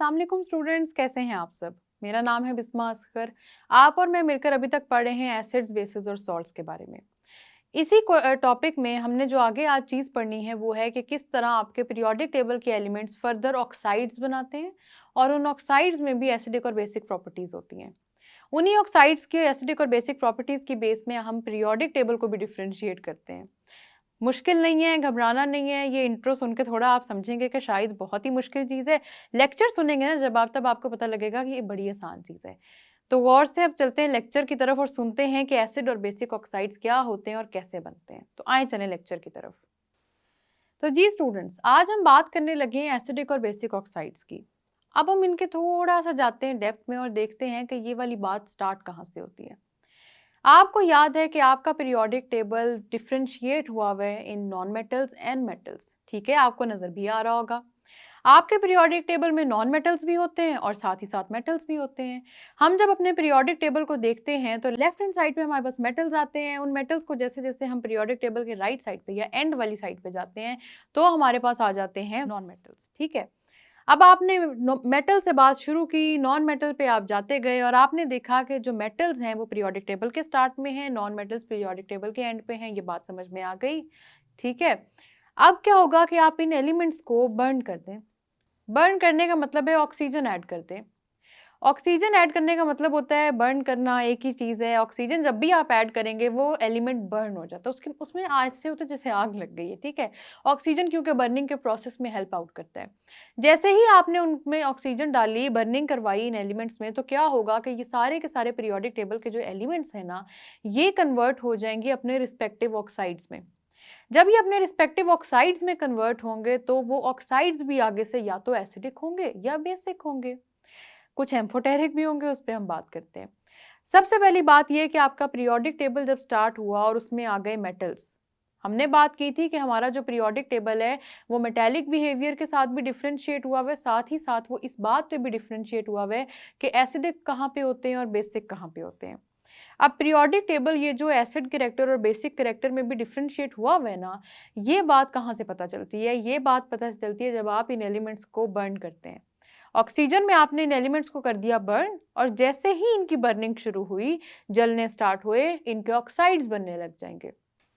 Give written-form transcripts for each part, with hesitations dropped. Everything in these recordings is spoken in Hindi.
अस्सलाम वालेकुम स्टूडेंट्स, कैसे हैं आप सब। मेरा नाम है बिस्मा असगर। आप और मैं मिलकर अभी तक पढ़े हैं एसिड्स, बेसिस और सॉल्ट्स के बारे में। इसी टॉपिक में हमने जो आगे आज चीज़ पढ़नी है वो है कि किस तरह आपके पीरियोडिक टेबल के एलिमेंट्स फर्दर ऑक्साइड्स बनाते हैं और उन ऑक्साइड्स में भी एसिडिक और बेसिक प्रॉपर्टीज़ होती हैं। उन्हीं ऑक्साइड्स की एसिडिक और बेसिक प्रॉपर्टीज़ की बेस में हम पीरियोडिक टेबल को भी डिफ्रेंशिएट करते हैं। मुश्किल नहीं है, घबराना नहीं है। ये इंट्रो सुन के थोड़ा आप समझेंगे कि शायद बहुत ही मुश्किल चीज़ है। लेक्चर सुनेंगे ना जब आप, तब आपको पता लगेगा कि ये बड़ी आसान चीज़ है। तो गौर से अब चलते हैं लेक्चर की तरफ और सुनते हैं कि एसिड और बेसिक ऑक्साइड्स क्या होते हैं और कैसे बनते हैं। तो आए चलें लेक्चर की तरफ। तो जी स्टूडेंट्स, आज हम बात करने लगे हैं एसिडिक और बेसिक ऑक्साइड्स की। अब हम इनके थोड़ा सा जाते हैं डेप्थ में और देखते हैं कि ये वाली बात स्टार्ट कहाँ से होती है। आपको याद है कि आपका पीरियोडिक टेबल डिफरेंशिएट हुआ हुआ है in non metals and metals. ठीक है, आपको नजर भी आ रहा होगा। आपके पीरियोडिक टेबल में नॉन मेटल्स भी होते हैं और साथ ही साथ मेटल्स भी होते हैं। हम जब अपने पीरियोडिक टेबल को देखते हैं तो लेफ्ट हैंड साइड पे हमारे पास मेटल्स आते हैं। उन मेटल्स को जैसे जैसे हम पीरियोडिक टेबल के राइट साइड पे या एंड वाली साइड पे जाते हैं तो हमारे पास आ जाते हैं नॉन मेटल्स। ठीक है, अब आपने मेटल से बात शुरू की, नॉन मेटल पे आप जाते गए और आपने देखा कि जो मेटल्स हैं वो पीरियोडिक टेबल के स्टार्ट में हैं, नॉन मेटल्स पीरियोडिक टेबल के एंड पे हैं। ये बात समझ में आ गई। ठीक है, अब क्या होगा कि आप इन एलिमेंट्स को बर्न कर दें। बर्न करने का मतलब है ऑक्सीजन ऐड कर दें। ऑक्सीजन ऐड करने का मतलब होता है बर्न करना, एक ही चीज़ है। ऑक्सीजन जब भी आप ऐड करेंगे वो एलिमेंट बर्न हो जाता है, उसके उसमें आज से होता है जैसे आग लग गई है। ठीक है, ऑक्सीजन क्योंकि बर्निंग के प्रोसेस में हेल्प आउट करता है। जैसे ही आपने उनमें ऑक्सीजन डाली, बर्निंग करवाई इन एलिमेंट्स में, तो क्या होगा कि ये सारे के सारे पीरियोडिक टेबल के जो एलिमेंट्स हैं ना, ये कन्वर्ट हो जाएंगे अपने रिस्पेक्टिव ऑक्साइड्स में। जब ये अपने रिस्पेक्टिव ऑक्साइड्स में कन्वर्ट होंगे तो वो ऑक्साइड्स भी आगे से या तो एसिडिक होंगे या बेसिक होंगे, कुछ एम्फोटेरिक भी होंगे, उस पर हम बात करते हैं। सबसे पहली बात यह कि आपका पीरियोडिक टेबल जब स्टार्ट हुआ और उसमें आ गए मेटल्स। हमने बात की थी कि हमारा जो पीरियोडिक टेबल है वो मेटालिक बिहेवियर के साथ भी डिफरेंशिएट हुआ हुआ है, साथ ही साथ वो इस बात पे भी डिफरेंशिएट हुआ हुआ है कि एसिडिक कहाँ पे होते हैं और बेसिक कहाँ पे होते हैं। अब पीरियोडिक टेबल ये जो एसिड कैरेक्टर और बेसिक कैरेक्टर में भी डिफरेंशिएट हुआ हुआ है ना, ये बात कहाँ से पता चलती है? ये बात पता चलती है जब आप इन एलिमेंट्स को बर्न करते हैं। ऑक्सीजन में आपने इन एलिमेंट्स को कर दिया बर्न और जैसे ही इनकी बर्निंग शुरू हुई, जलने स्टार्ट हुए, इनके ऑक्साइड्स बनने लग जाएंगे।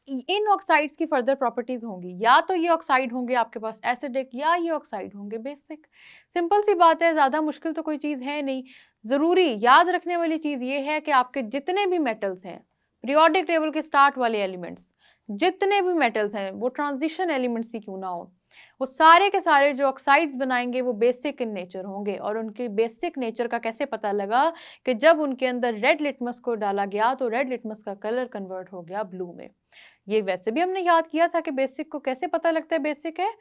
इन ऑक्साइड्स की फर्दर प्रॉपर्टीज होंगी, या तो ये ऑक्साइड होंगे आपके पास एसिडिक या ये ऑक्साइड होंगे बेसिक। सिंपल सी बात है, ज़्यादा मुश्किल तो कोई चीज़ है नहीं। ज़रूरी याद रखने वाली चीज़ ये है कि आपके जितने भी मेटल्स हैं, पीरियोडिक टेबल के स्टार्ट वाले एलिमेंट्स, जितने भी मेटल्स हैं वो ट्रांजिशन एलिमेंट्स ही क्यों ना हो, वो सारे के सारे जो ऑक्साइड्स बनाएंगे वो बेसिक इन नेचर होंगे। और उनके बेसिक नेचर का कैसे पता लगा कि जब उनके अंदर रेड लिटमस को डाला गया तो रेड लिटमस का कलर कन्वर्ट हो गया ब्लू में। ये वैसे भी हमने याद किया था कि बेसिक को कैसे पता लगता है बेसिक है।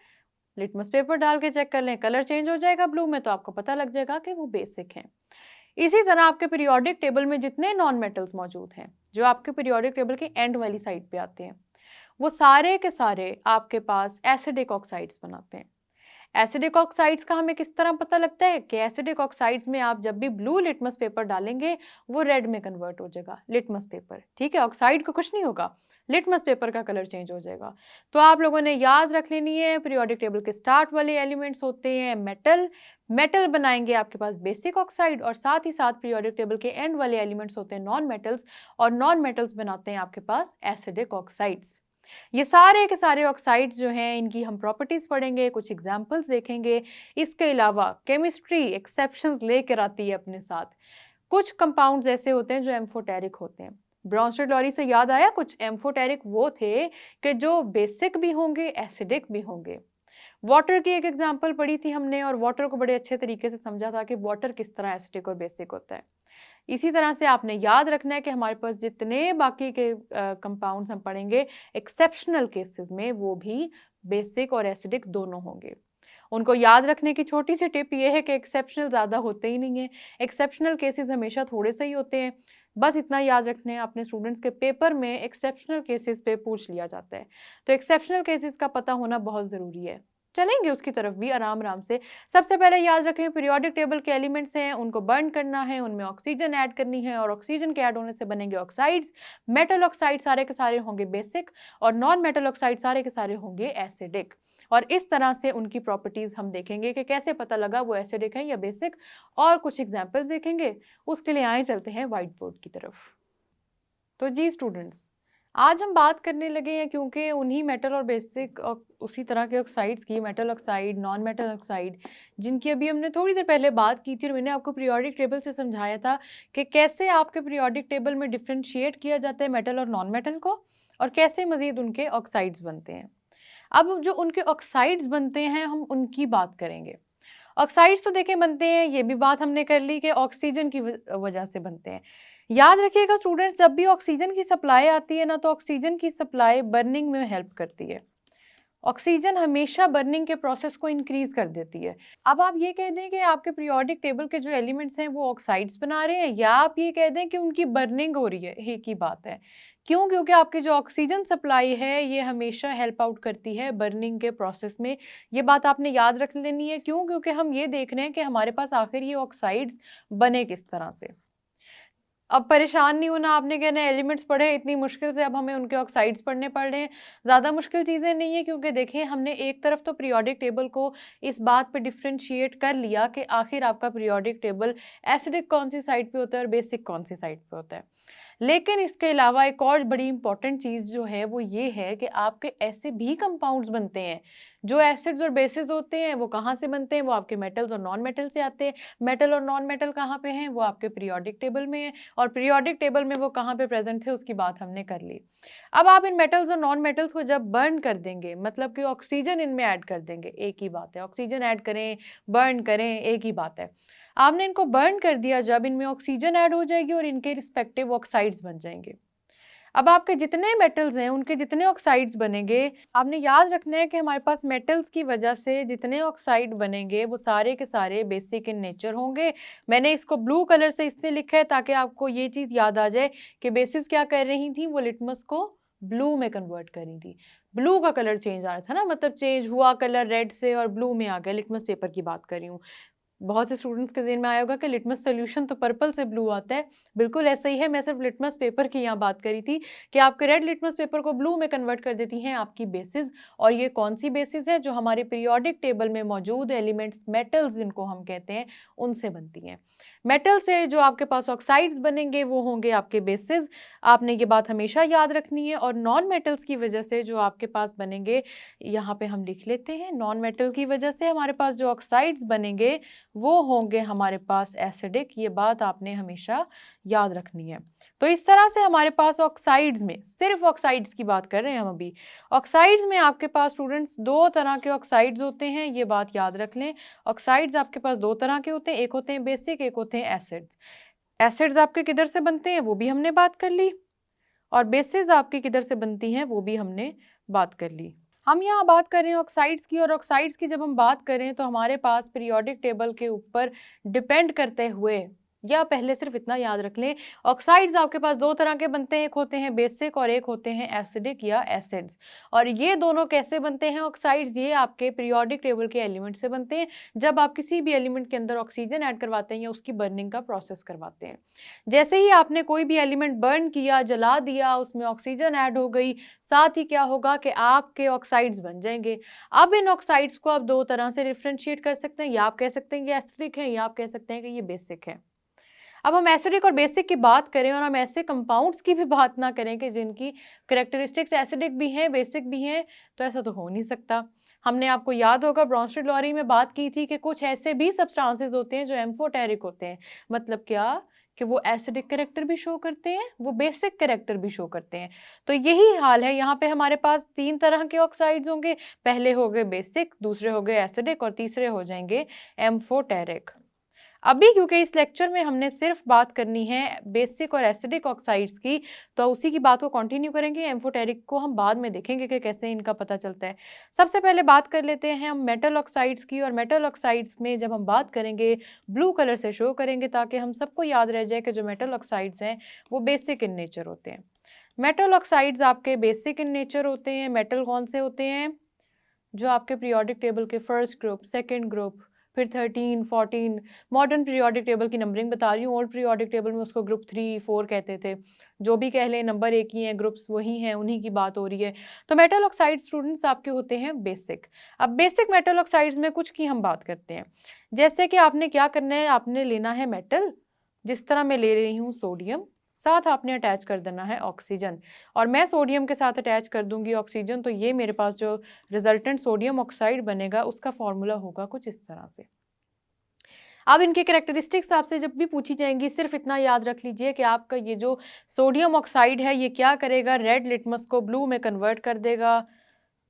लिटमस पेपर डाल के चेक कर लें, कलर चेंज हो जाएगा ब्लू में तो आपको पता लग जाएगा कि वो बेसिक है। इसी तरह आपके पीरियोडिक टेबल में जितने नॉन मेटल्स मौजूद हैं जो आपके पीरियोडिक टेबल के एंड वाली साइड पे आते हैं, वो सारे के सारे आपके पास एसिडिक ऑक्साइड्स बनाते हैं। एसिडिक ऑक्साइड्स का हमें किस तरह पता लगता है कि एसिडिक ऑक्साइड्स में आप जब भी ब्लू लिटमस पेपर डालेंगे वो रेड में कन्वर्ट हो जाएगा लिटमस पेपर। ठीक है, ऑक्साइड को कुछ नहीं होगा, लिटमस पेपर का कलर चेंज हो जाएगा। तो आप लोगों ने याद रख लेनी है, पीरियोडिक टेबल के स्टार्ट वाले एलिमेंट्स होते हैं मेटल। मेटल बनाएंगे आपके पास बेसिक ऑक्साइड और साथ ही साथ पीरियोडिक टेबल के एंड वाले एलिमेंट्स होते हैं नॉन मेटल्स, और नॉन मेटल्स बनाते हैं आपके पास एसिडिक ऑक्साइड्स। ये सारे के सारे ऑक्साइड्स जो हैं इनकी हम प्रॉपर्टीज पढ़ेंगे, कुछ एग्जांपल्स देखेंगे। इसके अलावा केमिस्ट्री एक्सेप्शंस लेकर आती है अपने साथ। कुछ कंपाउंड्स ऐसे होते हैं जो एम्फोटेरिक होते हैं। ब्रॉन्स्टेड लॉरी से याद आया, कुछ एम्फोटेरिक वो थे कि जो बेसिक भी होंगे एसिडिक भी होंगे। वाटर की एक एग्जांपल पढ़ी थी हमने और वाटर को बड़े अच्छे तरीके से समझा था कि वाटर किस तरह एसिडिक और बेसिक होता है। इसी तरह से आपने याद रखना है कि हमारे पास जितने बाकी के कंपाउंड्स हम पढ़ेंगे एक्सेप्शनल केसेस में वो भी बेसिक और एसिडिक दोनों होंगे। उनको याद रखने की छोटी सी टिप ये है कि एक्सेप्शनल ज़्यादा होते ही नहीं है, एक्सेप्शनल केसेस हमेशा थोड़े से ही होते हैं। बस इतना याद रखना है, अपने स्टूडेंट्स के पेपर में एक्सेप्शनल केसेस पे पूछ लिया जाता है, तो एक्सेप्शनल केसेस का पता होना बहुत ज़रूरी है। चलेंगे उसकी तरफ भी आराम आराम से। सबसे पहले याद रखें, पीरियोडिक टेबल के एलिमेंट्स हैं उनको बर्न करना है, उनमें ऑक्सीजन ऐड करनी है और ऑक्सीजन के ऐड होने से बनेंगे ऑक्साइड्स। मेटल ऑक्साइड सारे के सारे होंगे बेसिक और नॉन मेटल ऑक्साइड सारे के सारे होंगे एसिडिक। और इस तरह से उनकी प्रॉपर्टीज हम देखेंगे कि कैसे पता लगा वो एसिडिक है या बेसिक, और कुछ एग्जाम्पल्स देखेंगे। उसके लिए आए चलते हैं व्हाइट बोर्ड की तरफ। तो जी स्टूडेंट्स, आज हम बात करने लगे हैं क्योंकि उन्हीं मेटल और बेसिक और उसी तरह के ऑक्साइड्स की, metal oxide, non metal oxide, जिनकी अभी हमने थोड़ी देर पहले बात की थी और मैंने आपको पीरियोडिक टेबल से समझाया था कि कैसे आपके पीरियोडिक टेबल में डिफ्रेंशिएट किया जाता है मेटल और नॉन मेटल को, और कैसे मजीद उनके ऑक्साइड्स बनते हैं। अब जो उनके ऑक्साइड्स बनते हैं हम उनकी बात करेंगे। ऑक्साइड्स तो देखें बनते हैं, ये भी बात हमने कर ली कि ऑक्सीजन की वजह से बनते हैं। याद रखिएगा स्टूडेंट्स, जब भी ऑक्सीजन की सप्लाई आती है ना, तो ऑक्सीजन की सप्लाई बर्निंग में हेल्प करती है। ऑक्सीजन हमेशा बर्निंग के प्रोसेस को इंक्रीज कर देती है। अब आप ये कह दें कि आपके पीरियोडिक टेबल के जो एलिमेंट्स हैं वो ऑक्साइड्स बना रहे हैं, या आप ये कह दें कि उनकी बर्निंग हो रही है, एक ही बात है। क्यों? क्योंकि आपकी जो ऑक्सीजन सप्लाई है ये हमेशा हेल्प आउट करती है बर्निंग के प्रोसेस में। ये बात आपने याद रख लेनी है। क्यों? क्योंकि हम ये देख रहे हैं कि हमारे पास आखिर ये ऑक्साइड्स बने किस तरह से। अब परेशान नहीं होना, आपने कहना है एलिमेंट्स पढ़े इतनी मुश्किल से, अब हमें उनके ऑक्साइड्स पढ़ने पड़ रहे हैं। ज़्यादा मुश्किल चीज़ें नहीं है, क्योंकि देखिए हमने एक तरफ तो पीरियोडिक टेबल को इस बात पे डिफ्रेंशिएट कर लिया कि आखिर आपका पीरियोडिक टेबल एसिडिक कौन सी साइड पे होता है और बेसिक कौन सी साइड पे होता है। लेकिन इसके अलावा एक और बड़ी इंपॉर्टेंट चीज़ जो है वो ये है कि आपके ऐसे भी कंपाउंड्स बनते हैं जो एसिड्स और बेसिस होते हैं। वो कहाँ से बनते हैं? वो आपके मेटल्स और नॉन मेटल से आते हैं। मेटल और नॉन मेटल कहाँ पे हैं? वो आपके पीरियोडिक टेबल में है, और पीरियोडिक टेबल में वो कहाँ पे प्रेजेंट थे उसकी बात हमने कर ली। अब आप इन मेटल्स और नॉन मेटल्स को जब बर्न कर देंगे, मतलब कि ऑक्सीजन इनमें ऐड कर देंगे, एक ही बात है। ऑक्सीजन ऐड करें, बर्न करें, एक ही बात है। आपने इनको बर्न कर दिया, जब इनमें ऑक्सीजन ऐड हो जाएगी और इनके रिस्पेक्टिव ऑक्साइड्स बन जाएंगे। अब आपके जितने मेटल्स हैं उनके जितने ऑक्साइड्स बनेंगे, आपने याद रखना है कि हमारे पास मेटल्स की वजह से जितने ऑक्साइड बनेंगे वो सारे के सारे बेसिक इन नेचर होंगे। मैंने इसको ब्लू कलर से इसलिए लिखा है ताकि आपको ये चीज़ याद आ जाए कि बेसिस क्या कर रही थी, वो लिटमस को ब्लू में कन्वर्ट कर रही थी। ब्लू का कलर चेंज आ रहा था ना, मतलब चेंज हुआ कलर रेड से और ब्लू में आ गया। लिटमस पेपर की बात कर रही हूँ। बहुत से स्टूडेंट्स के ज़हन में आया होगा कि लिटमस सॉल्यूशन तो पर्पल से ब्लू आता है। बिल्कुल ऐसा ही है। मैं सिर्फ लिटमस पेपर की यहाँ बात करी थी कि आपके रेड लिटमस पेपर को ब्लू में कन्वर्ट कर देती हैं आपकी बेसिस। और ये कौन सी बेसिस है? जो हमारे पीरियोडिक टेबल में मौजूद एलिमेंट्स, मेटल्स जिनको हम कहते हैं, उनसे बनती हैं। मेटल से जो आपके पास ऑक्साइड्स बनेंगे वो होंगे आपके बेसिस। आपने ये बात हमेशा याद रखनी है। और नॉन मेटल्स की वजह से जो आपके पास बनेंगे, यहाँ पे हम लिख लेते हैं, नॉन मेटल की वजह से हमारे पास जो ऑक्साइड्स बनेंगे वो होंगे हमारे पास एसिडिक। ये बात आपने हमेशा याद रखनी है। तो इस तरह से हमारे पास ऑक्साइड्स में, सिर्फ ऑक्साइड्स की बात कर रहे हैं हम अभी, ऑक्साइड्स में आपके पास स्टूडेंट्स दो तरह के ऑक्साइड्स होते हैं। ये बात याद रख लें। ऑक्साइड्स आपके पास दो तरह के होते हैं, एक होते हैं बेसिक, एक होते हैं एसिड्स। एसिड्स आपके किधर से बनते हैं वो भी हमने बात कर ली, और बेसिस आपकी किधर से बनती हैं वो भी हमने बात कर ली। हम यहाँ बात कर रहे हैं ऑक्साइड्स की, और ऑक्साइड्स की जब हम बात करें तो हमारे पास पीरियोडिक टेबल के ऊपर डिपेंड करते हुए, या पहले सिर्फ इतना याद रख लें, ऑक्साइड्स आपके पास दो तरह के बनते हैं, एक होते हैं बेसिक और एक होते हैं एसिडिक या एसिड्स। और ये दोनों कैसे बनते हैं ऑक्साइड्स? ये आपके पीरियोडिक टेबल के एलिमेंट से बनते हैं, जब आप किसी भी एलिमेंट के अंदर ऑक्सीजन ऐड करवाते हैं या उसकी बर्निंग का प्रोसेस करवाते हैं। जैसे ही आपने कोई भी एलिमेंट बर्न किया, जला दिया, उसमें ऑक्सीजन ऐड हो गई, साथ ही क्या होगा कि आपके ऑक्साइड्स बन जाएंगे। अब इन ऑक्साइड्स को आप दो तरह से डिफ्रेंशिएट कर सकते हैं, या आप कह सकते हैं कि एसिडिक है, या आप कह सकते हैं कि ये बेसिक है। अब हम एसिडिक और बेसिक की बात करें और हम ऐसे कंपाउंड्स की भी बात ना करें कि जिनकी करेक्टरिस्टिक्स एसिडिक भी हैं, बेसिक भी हैं, तो ऐसा तो हो नहीं सकता। हमने, आपको याद होगा, ब्रॉन्स्टेड लॉरी में बात की थी कि कुछ ऐसे भी सब्सटेंसेस होते हैं जो एम्फोटेरिक होते हैं। मतलब क्या? कि वो एसिडिक कैरेक्टर भी शो करते हैं, वो बेसिक कैरेक्टर भी शो करते हैं। तो यही हाल है यहाँ पे। हमारे पास तीन तरह के ऑक्साइड्स होंगे। पहले हो गए बेसिक, दूसरे हो गए एसिडिक, और तीसरे हो जाएंगे एम्फोटेरिक। अभी क्योंकि इस लेक्चर में हमने सिर्फ बात करनी है बेसिक और एसिडिक ऑक्साइड्स की, तो उसी की बात को कंटिन्यू करेंगे। एम्फोटेरिक को हम बाद में देखेंगे कि कैसे इनका पता चलता है। सबसे पहले बात कर लेते हैं हम मेटल ऑक्साइड्स की, और मेटल ऑक्साइड्स में जब हम बात करेंगे ब्लू कलर से शो करेंगे ताकि हम सबको याद रह जाए कि जो मेटल ऑक्साइड्स हैं वो बेसिक इन नेचर होते हैं। मेटल ऑक्साइड्स आपके बेसिक इन नेचर होते हैं। मेटल कौन से होते हैं? जो आपके पीरियोडिक टेबल के फर्स्ट ग्रुप, सेकेंड ग्रुप, फिर 13, 14, मॉडर्न पीरियोडिक टेबल की नंबरिंग बता रही हूँ। ओल्ड पीरियोडिक टेबल में उसको ग्रुप 3, 4 कहते थे। जो भी कह लें, नंबर एक ही हैं, ग्रुप्स वही हैं, उन्हीं की बात हो रही है। तो मेटल ऑक्साइड स्टूडेंट्स आपके होते हैं बेसिक। अब बेसिक मेटल ऑक्साइड्स में कुछ की हम बात करते हैं। जैसे कि आपने क्या करना है, आपने लेना है मेटल, जिस तरह मैं ले रही हूँ सोडियम, साथ आपने अटैच कर देना है ऑक्सीजन, और मैं सोडियम के साथ अटैच कर दूंगी ऑक्सीजन। तो ये मेरे पास जो रिजल्टेंट सोडियम ऑक्साइड बनेगा उसका फॉर्मूला होगा कुछ इस तरह से। अब इनके कैरेक्टरिस्टिक्स आपसे जब भी पूछी जाएंगी, सिर्फ इतना याद रख लीजिए कि आपका ये जो सोडियम ऑक्साइड है ये क्या करेगा, रेड लिटमस को ब्लू में कन्वर्ट कर देगा।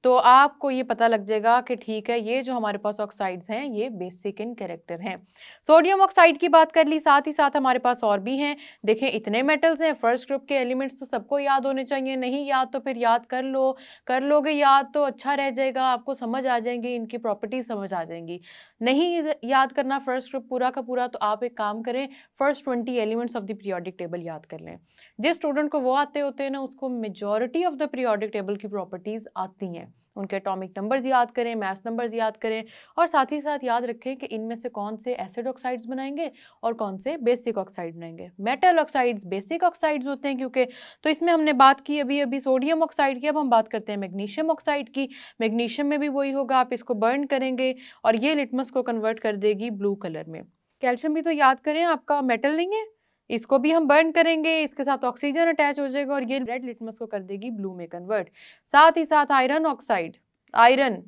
तो आपको ये पता लग जाएगा कि ठीक है, ये जो हमारे पास ऑक्साइड्स हैं ये बेसिक इन कैरेक्टर हैं। सोडियम ऑक्साइड की बात कर ली, साथ ही साथ हमारे पास और भी हैं। देखें इतने मेटल्स हैं, फर्स्ट ग्रुप के एलिमेंट्स तो सबको याद होने चाहिए। नहीं याद तो फिर याद कर लो, कर लोगे याद तो अच्छा रह जाएगा, आपको समझ आ जाएंगी, इनकी प्रॉपर्टीज समझ आ जाएंगी। नहीं याद करना फर्स्ट ग्रुप पूरा का पूरा, तो आप एक काम करें, first 20 elements of the periodic table याद कर लें। जिस स्टूडेंट को वो आते होते हैं ना, उसको majority of the periodic table की प्रॉपर्टीज आती हैं। उनके एटॉमिक नंबर्स याद करें, मास नंबर्स याद करें, और साथ ही साथ याद रखें कि इनमें से कौन से एसिड ऑक्साइड्स बनाएंगे और कौन से बेसिक ऑक्साइड बनाएंगे। मेटल ऑक्साइड्स बेसिक ऑक्साइड्स होते हैं क्योंकि, तो इसमें हमने बात की अभी अभी सोडियम ऑक्साइड की। अब हम बात करते हैं मैग्नीशियम ऑक्साइड की। मैग्नीशियम में भी वही होगा, आप इसको बर्न करेंगे और ये लिटमस को कन्वर्ट कर देगी ब्लू कलर में। कैल्शियम भी तो याद करें, आपका मेटल नहीं है, इसको भी हम बर्न करेंगे, इसके साथ ऑक्सीजन अटैच हो जाएगा और ये रेड लिटमस को कर देगी ब्लू में कन्वर्ट। साथ ही साथ आयरन ऑक्साइड, आयरन,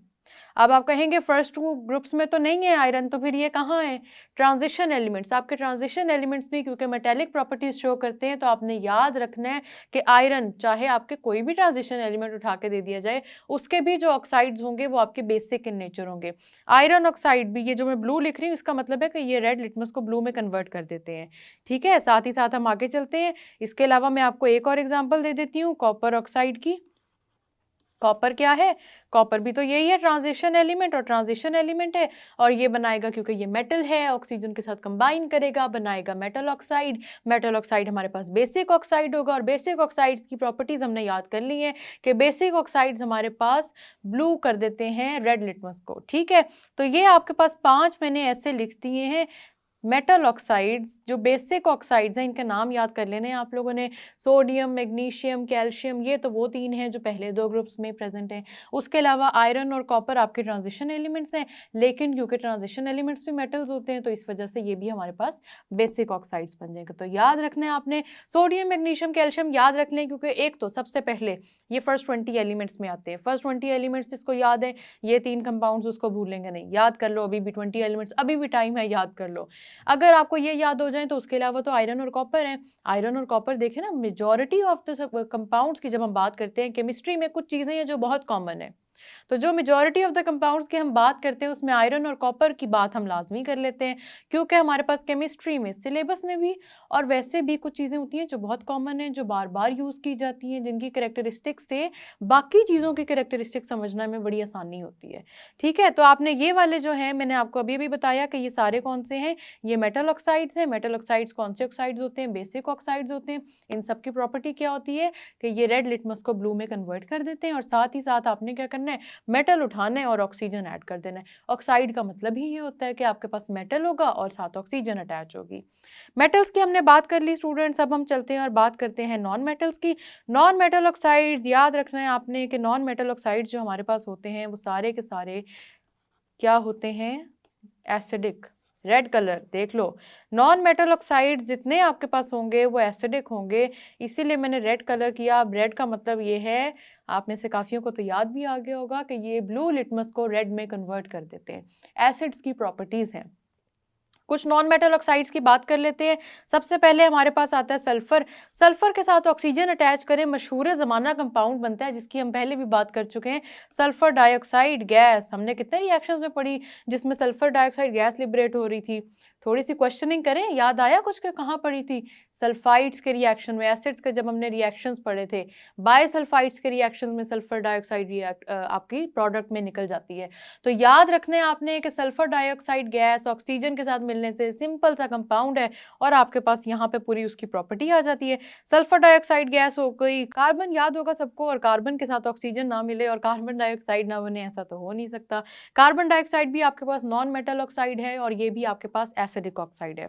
अब आप कहेंगे फर्स्ट टू ग्रुप्स में तो नहीं है आयरन, तो फिर ये कहाँ है, ट्रांजिशन एलिमेंट्स। आपके ट्रांजिशन एलिमेंट्स भी क्योंकि मेटेलिक प्रॉपर्टीज शो करते हैं, तो आपने याद रखना है कि आयरन, चाहे आपके कोई भी ट्रांजिशन एलिमेंट उठा के दे दिया जाए, उसके भी जो ऑक्साइड्स होंगे वो आपके बेसिक इन नेचर होंगे। आयरन ऑक्साइड भी, ये जो मैं ब्लू लिख रही हूँ इसका मतलब है कि ये रेड लिटमस को ब्लू में कन्वर्ट कर देते हैं। ठीक है, साथ ही साथ हम आगे चलते हैं। इसके अलावा मैं आपको एक और एग्जाम्पल दे देती हूँ कॉपर ऑक्साइड की। कॉपर क्या है, कॉपर भी तो यही है, ट्रांजिशन एलिमेंट, और ट्रांजिशन एलिमेंट है, और ये बनाएगा क्योंकि ये मेटल है, ऑक्सीजन के साथ कंबाइन करेगा, बनाएगा मेटल ऑक्साइड। मेटल ऑक्साइड हमारे पास बेसिक ऑक्साइड होगा, और बेसिक ऑक्साइड्स की प्रॉपर्टीज हमने याद कर ली है कि बेसिक ऑक्साइड्स हमारे पास ब्लू कर देते हैं रेड लिटमस को। ठीक है, तो ये आपके पास 5 मैंने ऐसे लिख दिए हैं मेटल ऑक्साइड्स, जो बेसिक ऑक्साइड्स हैं, इनके नाम याद कर लेने आप लोगों ने। सोडियम, मैग्नीशियम, कैल्शियम, ये तो वो 3 हैं जो पहले 2 ग्रुप्स में प्रेजेंट हैं। उसके अलावा आयरन और कॉपर आपके ट्रांजिशन एलिमेंट्स हैं, लेकिन क्योंकि ट्रांजिशन एलिमेंट्स भी मेटल्स होते हैं तो इस वजह से ये भी हमारे पास बेसिक ऑक्साइड्स बन जाएंगे। तो याद रखना है आपने, सोडियम, मैग्नीशियम, कैल्शियम याद रख लें, क्योंकि एक तो सबसे पहले ये फर्स्ट 20 एलिमेंट्स में आते हैं। फर्स्ट 20 एलिमेंट्स इसको याद है, ये 3 कंपाउंड्स उसको भूलेंगे नहीं, याद कर लो, अभी भी 20 एलिमेंट्स, अभी भी टाइम है, याद कर लो। अगर आपको ये याद हो जाए तो उसके अलावा तो आयरन और कॉपर है। आयरन और कॉपर देखें ना, मेजॉरिटी ऑफ द कंपाउंड्स की जब हम बात करते हैं, केमिस्ट्री में कुछ चीज़ें हैं जो बहुत कॉमन है, तो जो मेजॉरिटी ऑफ द कंपाउंड्स की हम बात करते हैं उसमें आयरन और कॉपर की बात हम लाजमी कर लेते हैं, क्योंकि हमारे पास केमिस्ट्री में सिलेबस में भी और वैसे भी कुछ चीज़ें होती हैं जो बहुत कॉमन है, जो बार बार यूज़ की जाती हैं, जिनकी करेक्टरिस्टिक्स से बाकी चीज़ों की करेक्टरिस्टिक्स समझने में बड़ी आसानी होती है। ठीक है, तो आपने ये वाले जो हैं, मैंने आपको अभी भी बताया कि ये सारे कौन से हैं, ये मेटल ऑक्साइड्स हैं। मेटल ऑक्साइड्स कौन से ऑक्साइड्स होते हैं, बेसिक ऑक्साइड्स होते हैं। इन सब की प्रॉपर्टी क्या होती है कि ये रेड लिटमस को ब्लू में कन्वर्ट कर देते हैं, और साथ ही साथ आपने क्या करना है, मेटल उठाना है और ऑक्सीजन ऐड कर देना है। ऑक्साइड का मतलब ही ये होता है कि आपके पास मेटल होगा और साथ ऑक्सीजन अटैच होगी। मेटल्स की हमने बात कर ली स्टूडेंट्स, अब हम चलते हैं और बात करते हैं नॉन मेटल्स की। नॉन मेटल ऑक्साइड्स याद रखना है आपने कि नॉन मेटल ऑक्साइड्स जो हमारे पास होते हैं वो सारे के सारे क्या होते हैं, एसिडिक। रेड कलर देख लो, नॉन मेटल ऑक्साइड जितने आपके पास होंगे वो एसिडिक होंगे, इसीलिए मैंने रेड कलर किया। अब रेड का मतलब ये है, आप में से काफियों को तो याद भी आ गया होगा कि ये ब्लू लिटमस को रेड में कन्वर्ट कर देते हैं। एसिड्स की प्रॉपर्टीज हैं। कुछ नॉन मेटल ऑक्साइड्स की बात कर लेते हैं। सबसे पहले हमारे पास आता है सल्फर। सल्फर के साथ ऑक्सीजन अटैच करें, मशहूर ज़माना कंपाउंड बनता है जिसकी हम पहले भी बात कर चुके हैं, सल्फर डाइऑक्साइड गैस। हमने कितने रिएक्शंस में पढ़ी जिसमें सल्फर डाइऑक्साइड गैस लिबरेट हो रही थी। थोड़ी सी क्वेश्चनिंग करें, याद आया कुछ के कहाँ पढ़ी थी? सल्फाइड्स के रिएक्शन में, एसिड्स के जब हमने रिएक्शंस पढ़े थे, बायसल्फाइड्स के रिएक्शंस में सल्फर डाइऑक्साइड आपकी प्रोडक्ट में निकल जाती है। तो याद रखना है आपने कि सल्फर डाइऑक्साइड गैस ऑक्सीजन के साथ मिलने से सिंपल सा कंपाउंड है और आपके पास यहाँ पे पूरी उसकी प्रॉपर्टी आ जाती है। सल्फर डाइऑक्साइड गैस हो गई, कार्बन याद होगा सबको, और कार्बन के साथ ऑक्सीजन ना मिले और कार्बन डाइऑक्साइड ना बने, ऐसा तो हो नहीं सकता। कार्बन डाइऑक्साइड भी आपके पास नॉन मेटल ऑक्साइड है और ये भी आपके पास एसिडिक ऑक्साइड है।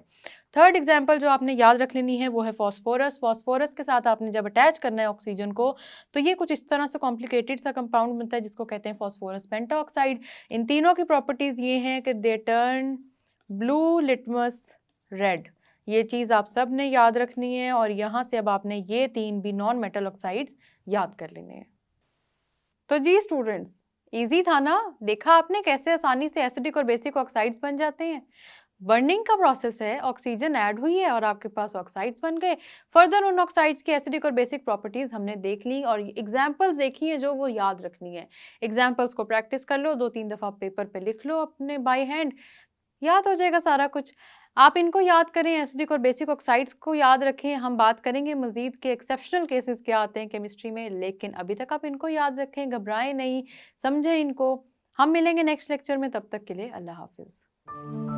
थर्ड एग्जाम्पल जो आपने याद रख लेनी है वो है फॉस्फोरस। फॉस्फोरस के साथ आपने जब अटैच करना है ऑक्सीजन को तो ये कुछ इस तरह से कॉम्प्लिकेटेड सा कंपाउंड बनता है जिसको कहते हैं फॉस्फोरस पेंटाऑक्साइड। इन तीनों की प्रॉपर्टीज ये हैं कि they turn blue litmus red. ये चीज़ आप सब ने याद रखनी है और यहाँ से अब आपने ये 3 भी नॉन मेटल ऑक्साइड्स याद कर लेने हैं। तो जी स्टूडेंट्स, इजी था ना? देखा आपने कैसे आसानी से एसिडिक और बेसिक ऑक्साइड्स बन जाते हैं। बर्निंग का प्रोसेस है, ऑक्सीजन ऐड हुई है और आपके पास ऑक्साइड्स बन गए। फर्दर उन ऑक्साइड्स की एसिडिक और बेसिक प्रॉपर्टीज हमने देख ली और एग्जांपल्स देखी हैं जो वो याद रखनी है। एग्जांपल्स को प्रैक्टिस कर लो, 2-3 दफ़ा पेपर पे लिख लो अपने बाय हैंड, याद हो जाएगा सारा कुछ। आप इनको याद करें, एसिडिक और बेसिक ऑक्साइड्स को याद रखें। हम बात करेंगे मजीद के एक्सेप्शनल केसेस क्या आते हैं केमिस्ट्री में, लेकिन अभी तक आप इनको याद रखें, घबराएं नहीं, समझें इनको। हम मिलेंगे नेक्स्ट लेक्चर में, तब तक के लिए अल्लाह हाफिज़।